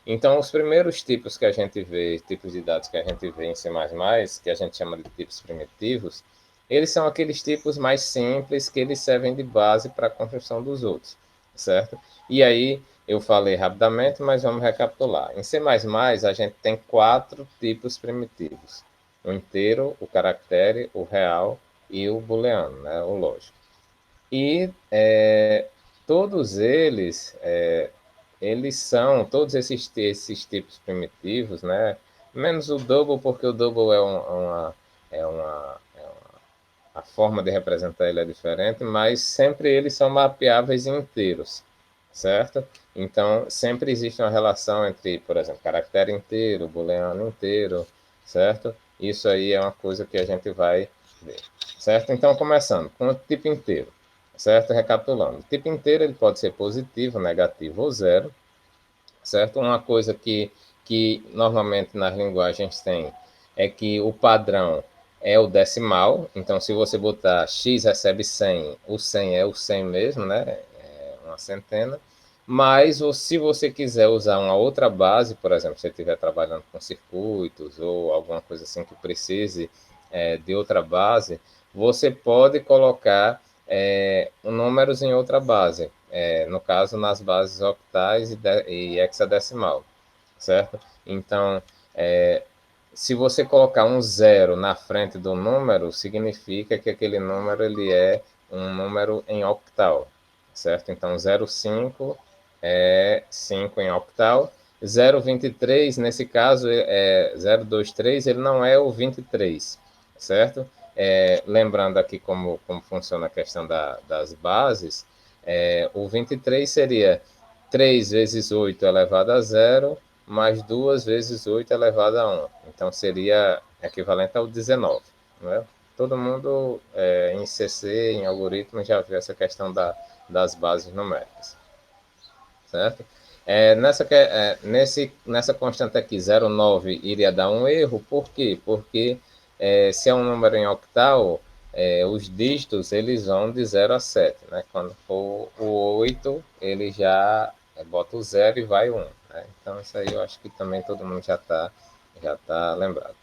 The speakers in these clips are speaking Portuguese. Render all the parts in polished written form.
Então, os primeiros tipos que a gente vê, tipos de dados que a gente vê em C++, que a gente chama de tipos primitivos, eles são aqueles tipos mais simples que eles servem de base para a construção dos outros, certo? E aí, eu falei rapidamente, mas vamos recapitular. Em C++, a gente tem 4 tipos primitivos: o inteiro, o caractere, o real e o booleano, né, o lógico. E todos eles são, todos esses tipos primitivos, né? Menos o double, porque o double é uma, a forma de representar ele é diferente, mas sempre eles são mapeáveis em inteiros, certo? Então, sempre existe uma relação entre, por exemplo, caractere inteiro, booleano inteiro, certo? Isso aí é uma coisa que a gente vai ver, certo? Então, começando com o tipo inteiro, certo? Recapitulando. O tipo inteiro ele pode ser positivo, negativo ou zero, certo? Uma coisa que normalmente nas linguagens tem é que o padrão é o decimal, então se você botar x recebe 100, o 100 é o 100 mesmo, né? É uma centena. Mas se você quiser usar uma outra base, por exemplo, se você estiver trabalhando com circuitos ou alguma coisa assim que precise de outra base, você pode colocar números em outra base, no caso nas bases octais e hexadecimal, certo? Então, é, se você colocar um zero na frente do número, significa que aquele número ele é um número em octal, certo? Então, 0,5 é 5 em octal. 0,23, nesse caso, 0,23, ele não é o 23, certo? Lembrando aqui como funciona a questão das bases, o 23 seria 3 vezes 8 elevado a zero mais 2 vezes 8 elevado a 1. Então, seria equivalente ao 19. Não é? Todo mundo em CC, em algoritmo, já viu essa questão das bases numéricas, certo? Nessa constante aqui, 0,9 iria dar um erro, por quê? Porque se é um número em octal, os dígitos eles vão de 0 a 7, né? Quando for o 8, ele já bota o 0 e vai 1. Né? Então, isso aí eu acho que também todo mundo já tá lembrado.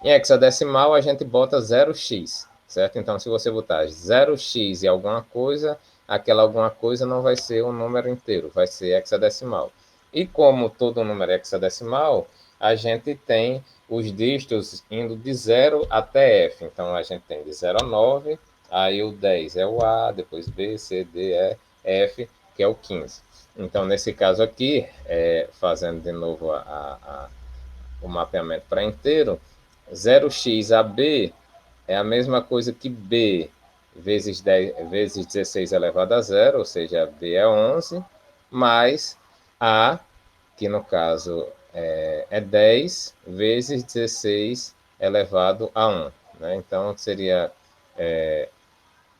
Em hexadecimal, a gente bota 0x, certo? Então, se você botar 0x e alguma coisa, aquela alguma coisa não vai ser um número inteiro, vai ser hexadecimal. E como todo número é hexadecimal, a gente tem os dígitos indo de 0 até F. Então, a gente tem de 0 a 9, aí o 10 é o A, depois B, C, D, E, F, que é o 15. Então, nesse caso aqui, fazendo de novo o mapeamento para inteiro, 0x a b é a mesma coisa que b vezes 10, vezes 16 elevado a zero, ou seja, b é 11, mais a, que no caso é 10 vezes 16 elevado a 1. Né? Então, seria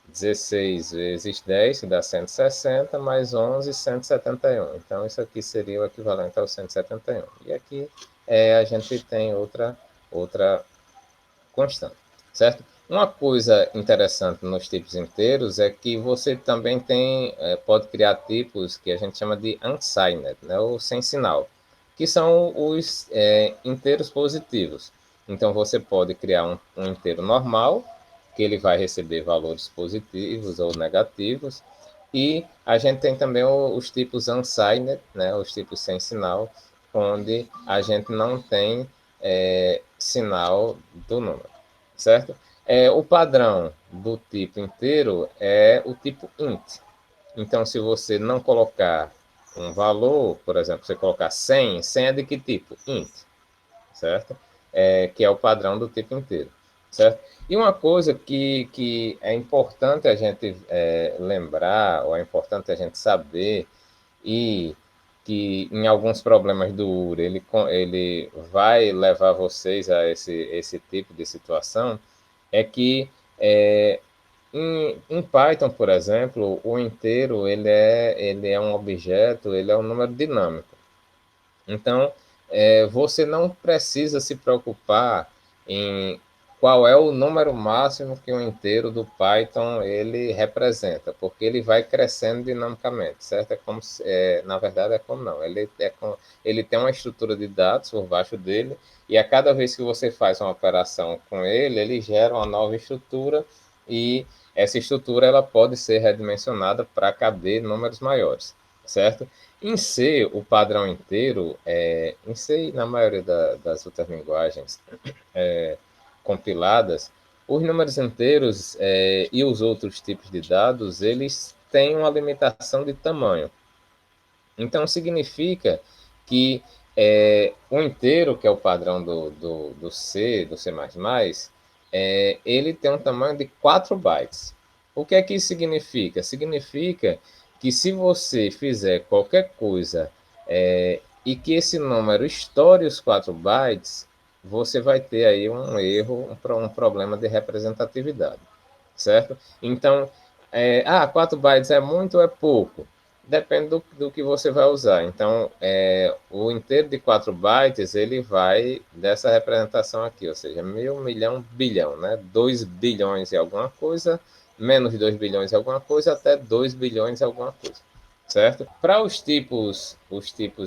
16 vezes 10, que dá 160, mais 11, 171. Então, isso aqui seria o equivalente ao 171. E aqui a gente tem outra constante, certo? Uma coisa interessante nos tipos inteiros é que você também pode criar tipos que a gente chama de unsigned, né, ou sem sinal, que são os inteiros positivos. Então você pode criar um inteiro normal, que ele vai receber valores positivos ou negativos, e a gente tem também os tipos unsigned, né, os tipos sem sinal, onde a gente não tem sinal do número, certo? O padrão do tipo inteiro é o tipo int. Então, se você não colocar um valor, por exemplo, você colocar 100, 100 é de que tipo? Int, certo? Que é o padrão do tipo inteiro, certo? E uma coisa que é importante a gente lembrar, ou é importante a gente saber, e que em alguns problemas do URA ele vai levar vocês a esse tipo de situação, é que em Python, por exemplo, o inteiro ele é um objeto, ele é um número dinâmico. Então, você não precisa se preocupar em qual é o número máximo que um inteiro do Python ele representa, porque ele vai crescendo dinamicamente, certo? É como se, na verdade é como não, ele tem uma estrutura de dados por baixo dele e a cada vez que você faz uma operação com ele, ele gera uma nova estrutura e essa estrutura ela pode ser redimensionada para caber números maiores, certo? Em C, o padrão inteiro, em C e na maioria das outras linguagens, compiladas, os números inteiros e os outros tipos de dados, eles têm uma limitação de tamanho. Então, significa que o inteiro, que é o padrão do C, do C++, ele tem um tamanho de 4 bytes. O que é que isso significa? Significa que se você fizer qualquer coisa e que esse número estoure os 4 bytes, você vai ter aí um erro, um problema de representatividade, certo? Então, 4 bytes é muito ou é pouco? Depende do que você vai usar. Então, o inteiro de 4 bytes, ele vai dessa representação aqui, ou seja, mil, milhão, bilhão, né? 2 bilhões e alguma coisa, menos 2 bilhões e alguma coisa, até 2 bilhões e alguma coisa, certo? Para os tipos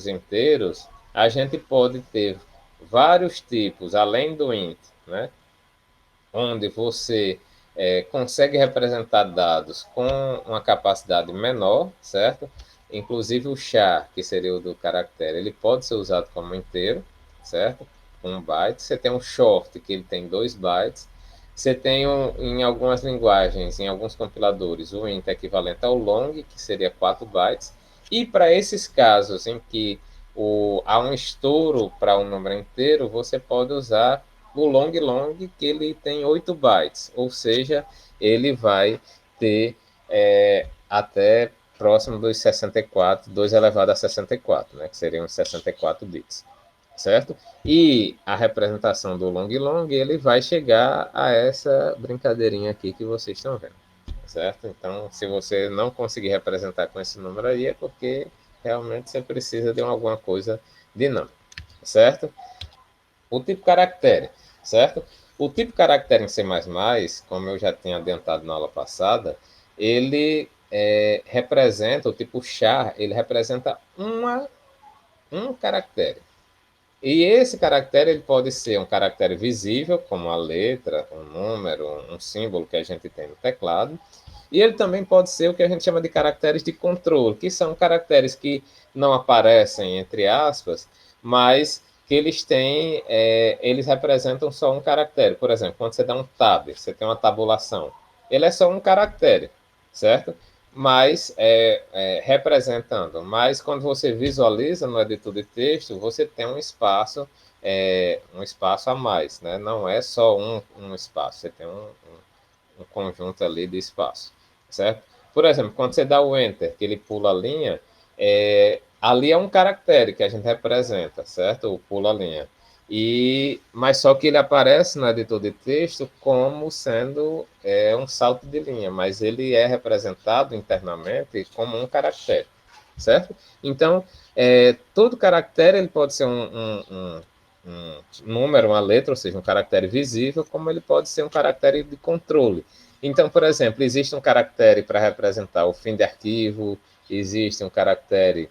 inteiros, a gente pode ter vários tipos, além do int, né? Onde você consegue representar dados com uma capacidade menor, certo? Inclusive o char, que seria o do caractere, ele pode ser usado como inteiro, certo? 1 byte. Você tem um short, que ele tem 2 bytes. Você tem, em algumas linguagens, em alguns compiladores, o int é equivalente ao long, que seria 4 bytes. E para esses casos em que há um estouro para um número inteiro, você pode usar o long long, que ele tem 8 bytes, ou seja, ele vai ter até próximo dos 64, 2 elevado a 64, né, que seriam 64 bits, certo? E a representação do long long, ele vai chegar a essa brincadeirinha aqui que vocês estão vendo, certo? Então, se você não conseguir representar com esse número aí, é porque realmente você precisa de alguma coisa dinâmica, certo? O tipo caractere, certo? O tipo caractere em C++, como eu já tinha adiantado na aula passada, ele representa, o tipo char, ele representa um caractere. E esse caractere ele pode ser um caractere visível, como a letra, um número, um símbolo que a gente tem no teclado. E ele também pode ser o que a gente chama de caracteres de controle, que são caracteres que não aparecem entre aspas, mas que eles têm, eles representam só um caractere. Por exemplo, quando você dá um tab, você tem uma tabulação, ele é só um caractere, certo? Mas representando. Mas quando você visualiza no editor de texto, você tem um espaço a mais, né? Não é só um espaço, você tem um conjunto ali de espaço, certo? Por exemplo, quando você dá o Enter, que ele pula a linha, ali é um caractere que a gente representa, certo? O pula a linha. Mas só que ele aparece no editor de texto como sendo um salto de linha, mas ele é representado internamente como um caractere, certo? Então, todo caractere ele pode ser um número, uma letra, ou seja, um caractere visível, como ele pode ser um caractere de controle. Então, por exemplo, existe um caractere para representar o fim de arquivo, existe um caractere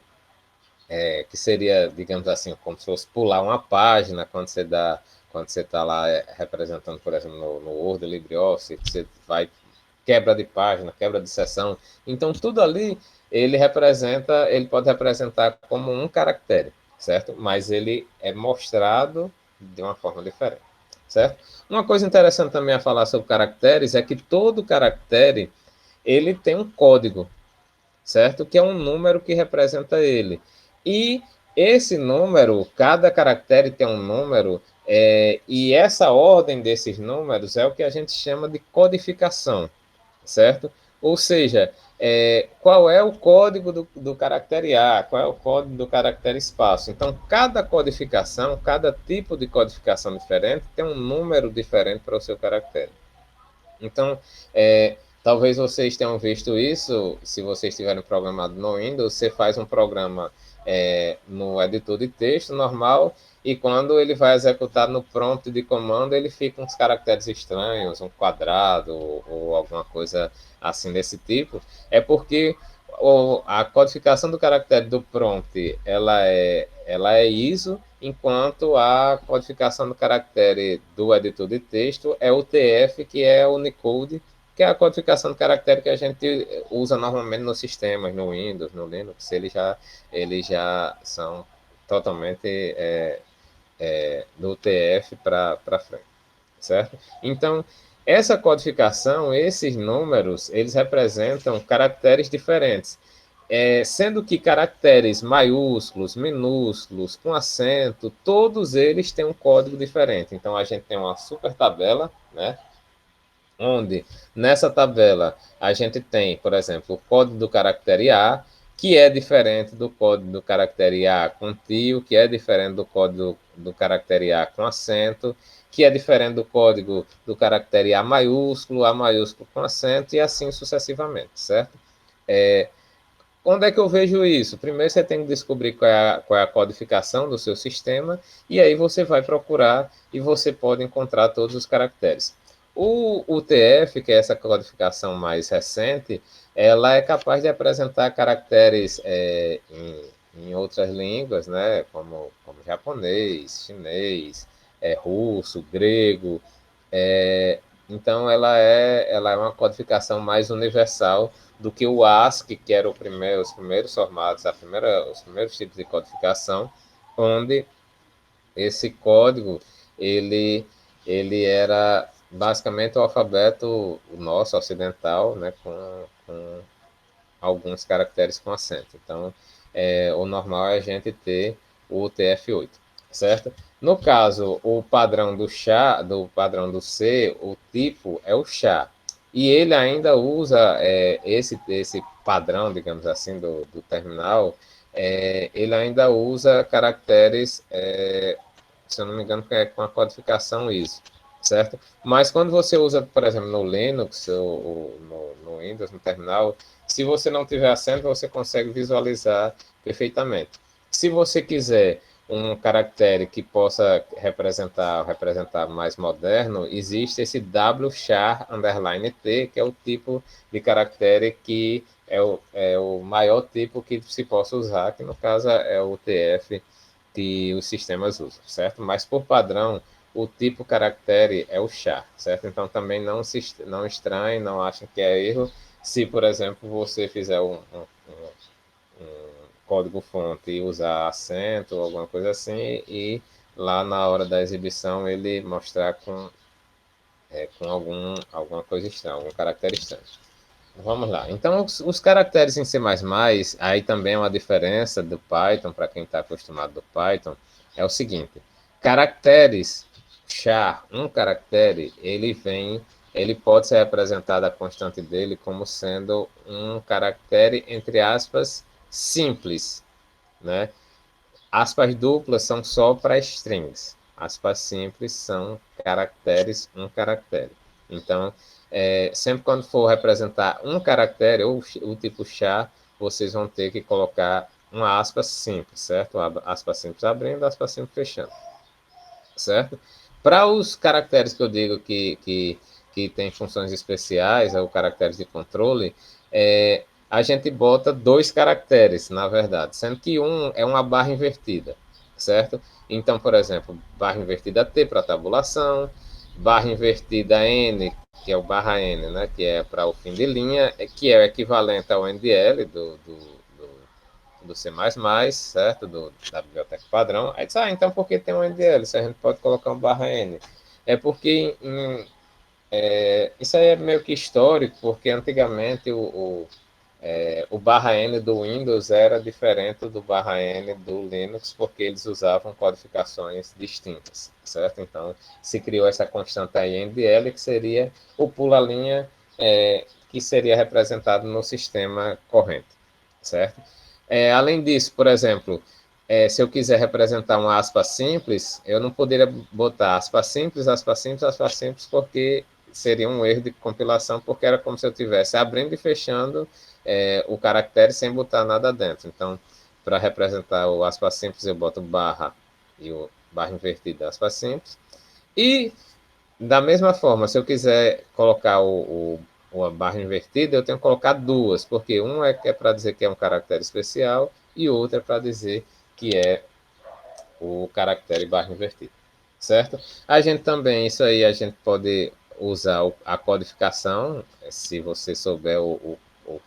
que seria, digamos assim, como se fosse pular uma página quando você está lá representando, por exemplo, no Word, LibreOffice, você vai quebra de página, quebra de seção. Então, tudo ali ele pode representar como um caractere, certo? Mas ele é mostrado de uma forma diferente, certo? Uma coisa interessante também a falar sobre caracteres é que todo caractere ele tem um código, certo? Que é um número que representa ele. E esse número, cada caractere tem um número, e essa ordem desses números é o que a gente chama de codificação, certo? Ou seja, qual é o código do caractere A, qual é o código do caractere espaço. Então, cada codificação, cada tipo de codificação diferente tem um número diferente para o seu caractere. Então, talvez vocês tenham visto isso, se vocês tiverem programado no Windows, você faz um programa no editor de texto normal, e quando ele vai executar no prompt de comando, ele fica uns caracteres estranhos, um quadrado ou alguma coisa assim desse tipo, é porque a codificação do caractere do prompt ela é ISO, enquanto a codificação do caractere do editor de texto é UTF, que é Unicode, que é a codificação do caractere que a gente usa normalmente nos sistemas, no Windows, no Linux, eles já são totalmente do UTF para frente, certo? Então, essa codificação, esses números, eles representam caracteres diferentes. Sendo que caracteres maiúsculos, minúsculos, com acento, todos eles têm um código diferente. Então, a gente tem uma super tabela, né? Onde nessa tabela a gente tem, por exemplo, o código do caractere A, que é diferente do código do caractere A com tio, que é diferente do código do caractere A com acento, que é diferente do código do caractere A maiúsculo com acento, e assim sucessivamente, certo? É, Onde é que eu vejo isso? Primeiro você tem que descobrir qual é a codificação do seu sistema, e aí você vai procurar e você pode encontrar todos os caracteres. O UTF, que é essa codificação mais recente, ela é capaz de apresentar caracteres em outras línguas, né, como japonês, chinês, russo, grego. É, então, ela é uma codificação mais universal do que o ASCII, que era os primeiros formatos, os primeiros tipos de codificação, onde esse código ele, ele era basicamente o alfabeto nosso ocidental, né, com alguns caracteres com acento. Então, o normal é a gente ter o UTF-8, certo? No caso, o padrão do chá, do padrão do C, o tipo é o chá. E ele ainda usa esse padrão, digamos assim, do terminal, ele ainda usa caracteres, se eu não me engano, que é com a codificação ISO, certo? Mas quando você usa, por exemplo, no Linux ou no Windows, no terminal, se você não tiver acento, você consegue visualizar perfeitamente. Se você quiser um caractere que possa representar mais moderno, existe esse W*_T, que é o tipo de caractere que é o maior tipo que se possa usar, que no caso é o UTF que os sistemas usam, certo? Mas por padrão, o tipo caractere é o char, certo? Então também não estranhe, não achem que é erro se, por exemplo, você fizer um código-fonte e usar acento ou alguma coisa assim, e lá na hora da exibição ele mostrar com alguma coisa estranha, algum caractere estranho. Vamos lá. Então, os caracteres em C++, aí também é uma diferença do Python, para quem está acostumado do Python, é o seguinte: caracteres char, um caractere, ele pode ser representado a constante dele como sendo um caractere, entre aspas, simples, né? Aspas duplas são só para strings. Aspas simples são caracteres, um caractere. Então, sempre quando for representar um caractere ou o tipo char, vocês vão ter que colocar uma aspa simples, certo? Aspa simples abrindo, aspa simples fechando, certo? Para os caracteres que eu digo que tem funções especiais, ou caracteres de controle, a gente bota dois caracteres, na verdade, sendo que um é uma barra invertida, certo? Então, por exemplo, barra invertida T para tabulação, barra invertida N, que é o barra N, né, que é para o fim de linha, que é o equivalente ao NDL do C++, certo? Da biblioteca padrão. Aí diz, então por que tem um NDL? Se a gente pode colocar um barra N. É porque isso aí é meio que histórico, porque antigamente o barra N do Windows era diferente do barra N do Linux, porque eles usavam codificações distintas, certo? Então, se criou essa constante aí NDL, que seria o pula-linha que seria representado no sistema corrente, certo? Além disso, por exemplo, se eu quiser representar uma aspa simples, eu não poderia botar aspa simples, aspa simples, aspa simples, porque seria um erro de compilação, porque era como se eu estivesse abrindo e fechando o caractere sem botar nada dentro. Então, para representar o aspa simples, eu boto barra e o barra invertida, aspas simples. E, da mesma forma, se eu quiser colocar a barra invertida, eu tenho que colocar duas, porque um é para dizer que é um caractere especial e o outro é para dizer que é o caractere barra invertida, certo? A gente também, isso aí, a gente pode usar a codificação, se você souber o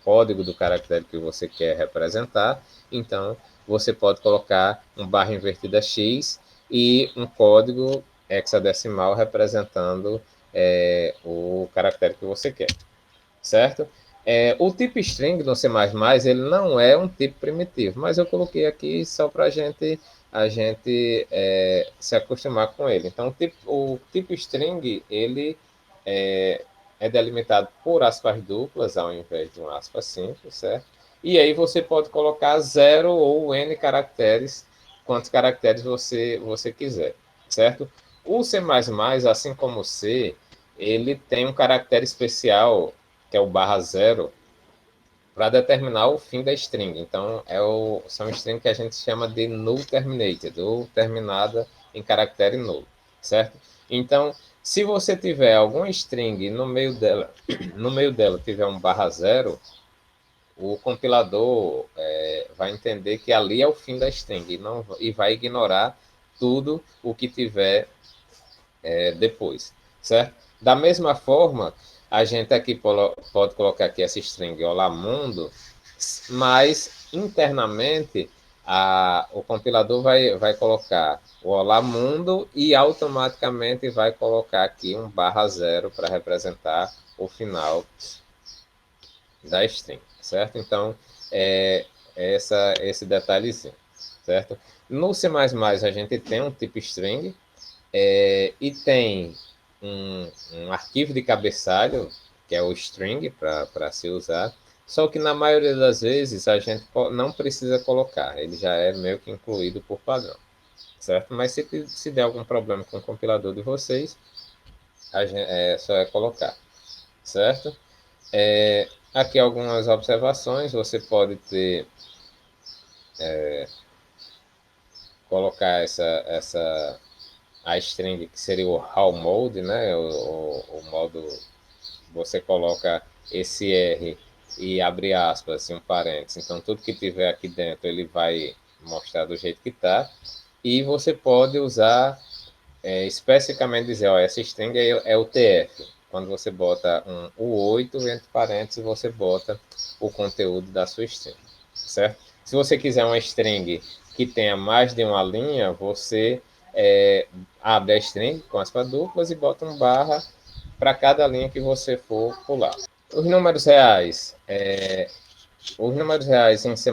código do caractere que você quer representar, então você pode colocar um barra invertida X e um código hexadecimal representando o caractere que você quer, certo? O tipo string no C++ ele não é um tipo primitivo, mas eu coloquei aqui só para a gente se acostumar com ele. Então, o tipo string ele é delimitado por aspas duplas ao invés de um aspas simples, certo? E aí você pode colocar 0 ou n caracteres, quantos caracteres você quiser, certo? O C++, assim como o C, ele tem um caractere especial que é o barra zero, para determinar o fim da string. Então, são strings que a gente chama de null terminated, ou terminada em caractere null, certo? Então, se você tiver alguma string no meio dela, no meio dela tiver um barra zero, o compilador vai entender que ali é o fim da string e vai ignorar tudo o que tiver depois, certo? Da mesma forma, a gente aqui pode colocar aqui essa string olá mundo, mas internamente o compilador vai colocar o olá mundo e automaticamente vai colocar aqui um barra zero para representar o final da string, certo? Então, esse detalhezinho, certo? No C++ a gente tem um tipo string, e tem um arquivo de cabeçalho, que é o string, para se usar, só que na maioria das vezes a gente não precisa colocar, ele já é meio que incluído por padrão, certo? Mas se der algum problema com o compilador de vocês, só é colocar, certo? Aqui algumas observações, você pode colocar a string que seria o how mode, né? O modo, você coloca esse R e abre aspas, assim, um parênteses. Então, tudo que tiver aqui dentro, ele vai mostrar do jeito que está. E você pode usar, especificamente dizer, ó, essa string é o TF. Quando você bota o 8, entre parênteses, você bota o conteúdo da sua string, certo? Se você quiser uma string que tenha mais de uma linha, você abre a string com aspas duplas e bota um barra para cada linha que você for pular. Os números reais, em C++,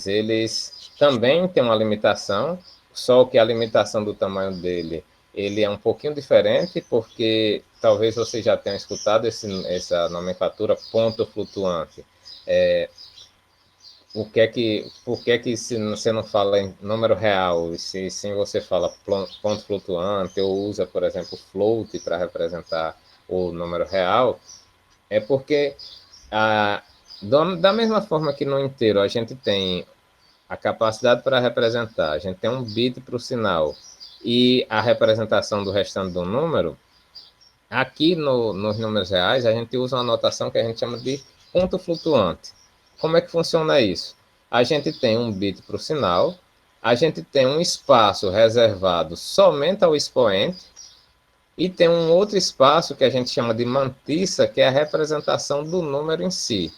eles também têm uma limitação, só que a limitação do tamanho dele, ele é um pouquinho diferente, porque talvez você já tenha escutado essa nomenclatura ponto flutuante. Por que que se você não fala em número real, e se sim você fala ponto flutuante, ou usa, por exemplo, float para representar o número real, é porque da mesma forma que no inteiro a gente tem a capacidade para representar, a gente tem um bit para o sinal e a representação do restante do número, aqui nos números reais a gente usa uma notação que a gente chama de ponto flutuante. Como é que funciona isso? A gente tem um bit para o sinal, a gente tem um espaço reservado somente ao expoente, e tem um outro espaço que a gente chama de mantissa, que é a representação do número em si.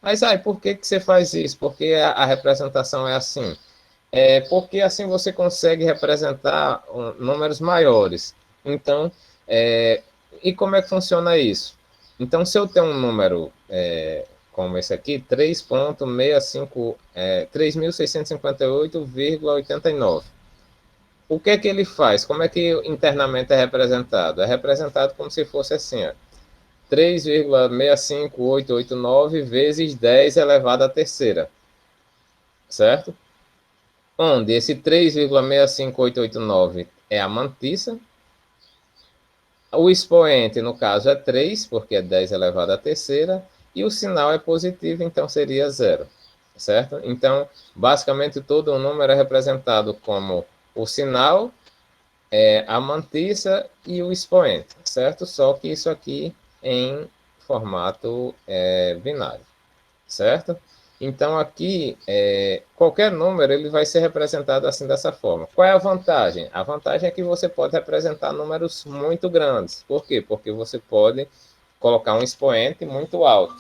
Mas por que você faz isso? Porque a representação é assim? Porque assim você consegue representar números maiores. Então, e como é que funciona isso? Então, se eu tenho um número como esse aqui, 3.658,89. O que é que ele faz? Como é que internamente é representado? É representado como se fosse assim, ó, 3,65889 vezes 10 elevado à terceira, certo? Onde esse 3,65889 é a mantissa, o expoente, no caso, é 3, porque é 10 elevado à terceira, e o sinal é positivo, então seria zero, certo? Então, basicamente, todo o número é representado como o sinal a mantissa e o expoente, certo? Só que isso aqui em formato binário, certo? Então, aqui, qualquer número ele vai ser representado assim dessa forma. Qual é a vantagem? A vantagem é que você pode representar números muito grandes. Por quê? Porque você pode colocar um expoente muito alto.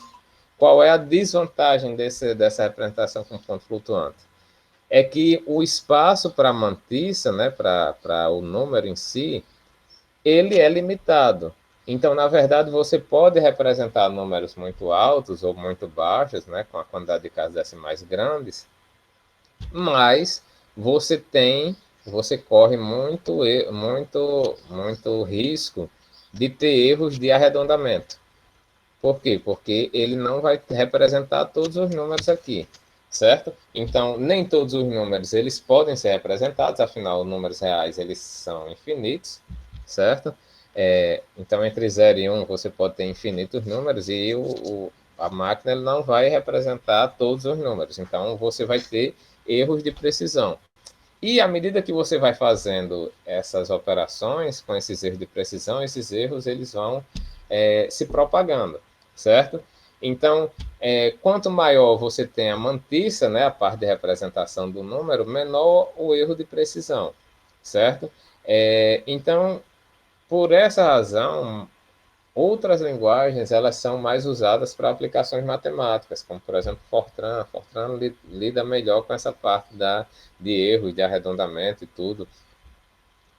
Qual é a desvantagem dessa representação com ponto flutuante? É que o espaço para a mantissa, né, para o número em si, ele é limitado. Então, na verdade, você pode representar números muito altos ou muito baixos, né, com a quantidade de casas decimais grandes, mas você corre muito risco de ter erros de arredondamento. Por quê? Porque ele não vai representar todos os números aqui, certo? Então, nem todos os números eles podem ser representados, afinal, números reais eles são infinitos, certo? Então, entre 0 e 1 você pode ter infinitos números e a máquina ele não vai representar todos os números. Então, você vai ter erros de precisão. E à medida que você vai fazendo essas operações com esses erros de precisão, esses erros eles vão se propagando, certo? Então, quanto maior você tem a mantissa, né, a parte de representação do número, menor o erro de precisão, certo? Então, por essa razão, outras linguagens elas são mais usadas para aplicações matemáticas, como por exemplo Fortran. Fortran lida melhor com essa parte de erros, de arredondamento e tudo.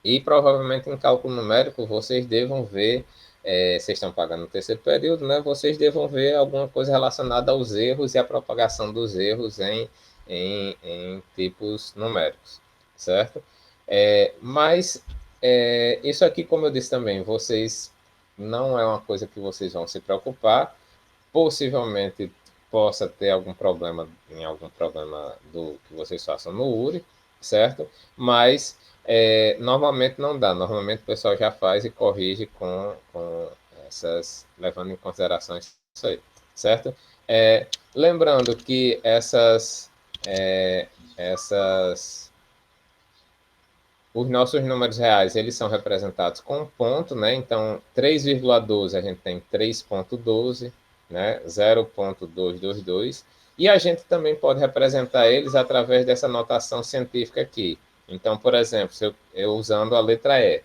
E provavelmente em cálculo numérico vocês devam ver, vocês estão pagando no terceiro período, né? Vocês devam ver alguma coisa relacionada aos erros e à propagação dos erros em tipos numéricos, certo? Mas isso aqui, como eu disse também, vocês não é uma coisa que vocês vão se preocupar. Possivelmente possa ter algum problema em algum problema do que vocês façam no URI, certo? Mas normalmente não dá. Normalmente o pessoal já faz e corrige com essas, levando em consideração isso aí, certo? Lembrando que essas os nossos números reais, eles são representados com ponto, né? Então, 3,12 a gente tem 3,12, né? 0,222. E a gente também pode representar eles através dessa notação científica aqui. Então, por exemplo, se eu usando a letra E.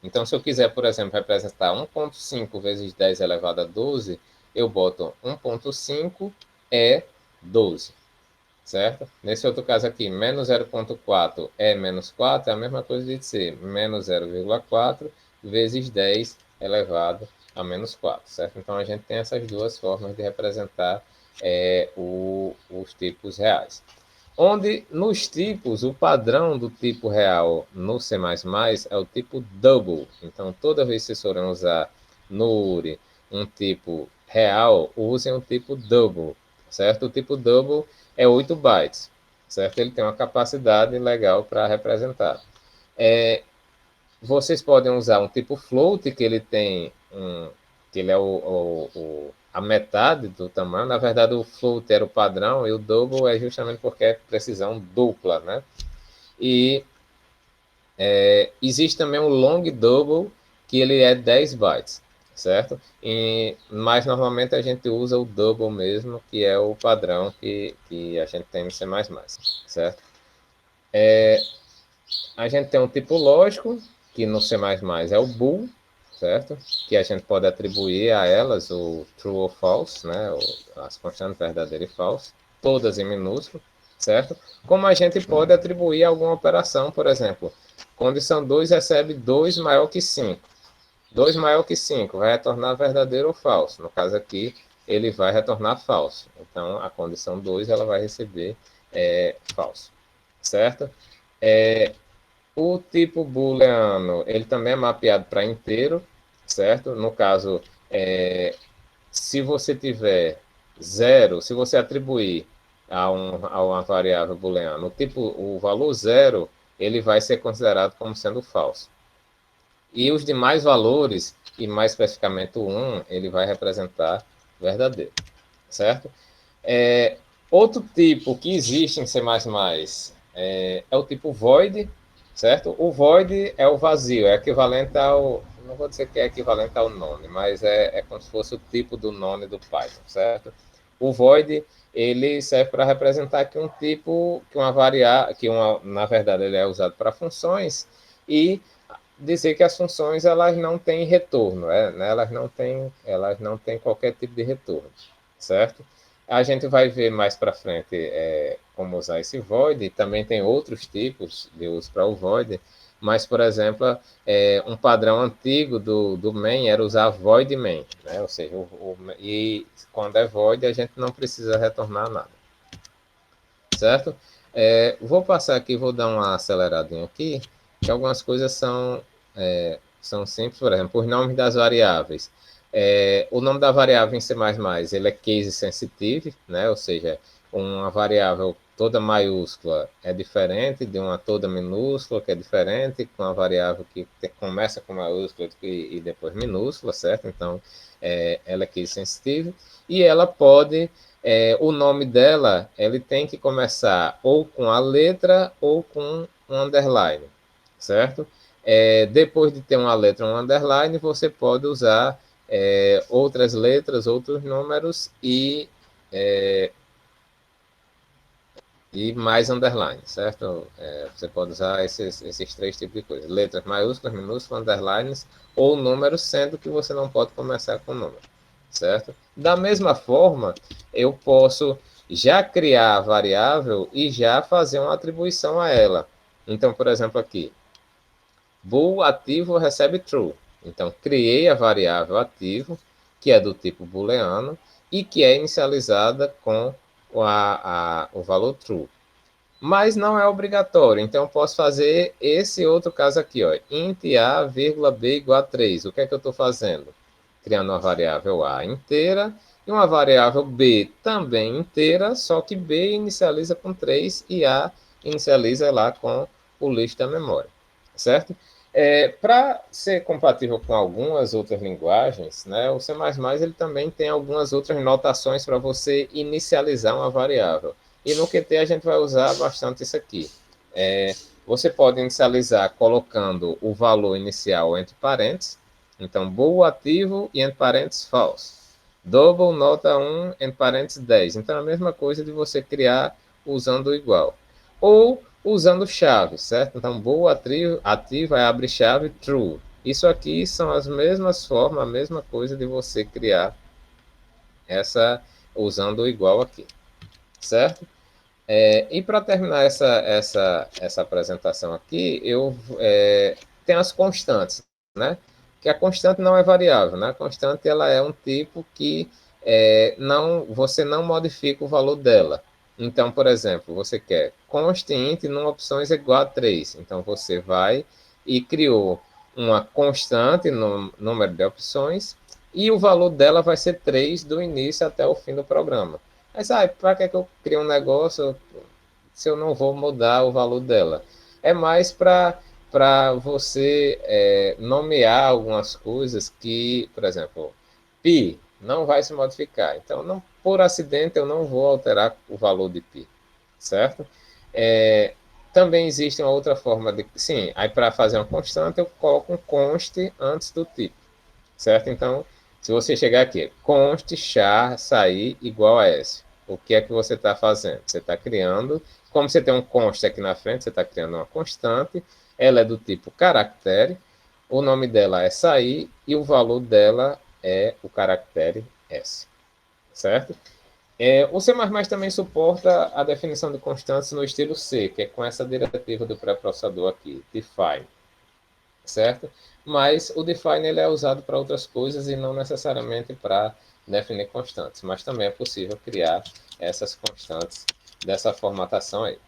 Então, se eu quiser, por exemplo, representar 1,5 vezes 10 elevado a 12, eu boto 1,5 é 12, certo? Nesse outro caso aqui, menos 0,4 é menos 4, é a mesma coisa de ser menos 0,4 vezes 10 elevado a menos 4, certo? Então, a gente tem essas duas formas de representar os tipos reais. Onde, nos tipos, o padrão do tipo real no C++ é o tipo double. Então, toda vez que vocês forem usar no URI um tipo real, usem o tipo double, certo? O tipo double é 8 bytes, certo? Ele tem uma capacidade legal para representar. Vocês podem usar um tipo float, que ele tem que ele é a metade do tamanho. Na verdade, o float era o padrão e o double é justamente porque é precisão dupla, né? E existe também o long double, que ele é 10 bytes, certo? Mas normalmente a gente usa o double mesmo, que é o padrão que a gente tem no C++, certo? A gente tem um tipo lógico, que no C++ é o bool, certo? Que a gente pode atribuir a elas o true ou false, né? As constantes verdadeiro e falso, todas em minúsculo, certo? Como a gente pode atribuir alguma operação, por exemplo, condição 2 recebe 2 maior que 5. 2 maior que 5 vai retornar verdadeiro ou falso. No caso aqui, ele vai retornar falso. Então, a condição 2 ela vai receber falso, certo? O tipo booleano, ele também é mapeado para inteiro, certo? No caso, se você tiver zero, se você atribuir a uma variável booleana o valor zero, ele vai ser considerado como sendo falso. E os demais valores, e mais especificamente o 1, ele vai representar verdadeiro, certo? Outro tipo que existe em C++ é o tipo void, certo? O void é o vazio, é equivalente ao, não vou dizer que é equivalente ao none, mas é como se fosse o tipo do none do Python, certo? O void, ele serve para representar que um tipo, que uma variável, na verdade ele é usado para funções, e dizer que as funções elas não têm retorno, né? Elas não têm qualquer tipo de retorno, certo? A gente vai ver mais para frente como usar esse void, e também tem outros tipos de uso para o void, mas, por exemplo, um padrão antigo do main era usar void main, né? Ou seja, e quando é void a gente não precisa retornar nada, certo? Vou passar aqui, vou dar uma aceleradinha aqui, que algumas coisas são simples, por exemplo, os nomes das variáveis. O nome da variável em C++ ele é case sensitive, né? Ou seja, uma variável toda maiúscula é diferente de uma toda minúscula, que é diferente, com uma variável que começa com maiúscula e depois minúscula, certo? Então, ela é case sensitive, e ela pode o nome dela ele tem que começar ou com a letra ou com um underline, certo? Depois de ter uma letra ou um underline, você pode usar outras letras, outros números e mais underline, certo? Você pode usar esses três tipos de coisas: letras maiúsculas, minúsculas, underlines ou números, sendo que você não pode começar com número, certo? Da mesma forma, eu posso já criar a variável e já fazer uma atribuição a ela. Então, por exemplo, aqui, bool ativo recebe true. Então, criei a variável ativo, que é do tipo booleano, e que é inicializada com o valor true. Mas não é obrigatório, então eu posso fazer esse outro caso aqui, ó, int a, b igual a 3. O que é que eu estou fazendo? Criando uma variável a inteira e uma variável b também inteira, só que b inicializa com 3 e a inicializa lá com o list da memória, certo? Para ser compatível com algumas outras linguagens, né, o C++ ele também tem algumas outras notações para você inicializar uma variável. E no Qt a gente vai usar bastante isso aqui. Você pode inicializar colocando o valor inicial entre parênteses. Então, bool ativo e entre parênteses false. Double nota 1 entre parênteses 10. Então, é a mesma coisa de você criar usando o igual. Ou usando chave, certo? Então, bool ativo é abre chave true. Isso aqui são as mesmas formas, a mesma coisa de você criar essa usando o igual aqui, certo? E para terminar essa apresentação aqui, eu tenho as constantes, né? Que a constante não é variável, né? A constante ela é um tipo que você não modifica o valor dela. Então, por exemplo, você quer const int numa opções igual a 3. Então, você vai e criou uma constante no número de opções e o valor dela vai ser 3 do início até o fim do programa. Mas, para que eu crio um negócio se eu não vou mudar o valor dela? É mais para você nomear algumas coisas que, por exemplo, pi não vai se modificar. Então, não, por acidente, eu não vou alterar o valor de pi, certo? Também existe uma outra forma de... Sim, aí para fazer uma constante, eu coloco um const antes do tipo, certo? Então, se você chegar aqui, const char sair igual a s, o que é que você está fazendo? Você está criando, como você tem um const aqui na frente, você está criando uma constante, ela é do tipo caractere, o nome dela é sair e o valor dela é o caractere s, certo? O C++ também suporta a definição de constantes no estilo C, que é com essa diretiva do pré-processador aqui, define, certo? Mas o define ele é usado para outras coisas e não necessariamente para definir constantes, mas também é possível criar essas constantes dessa formatação aí.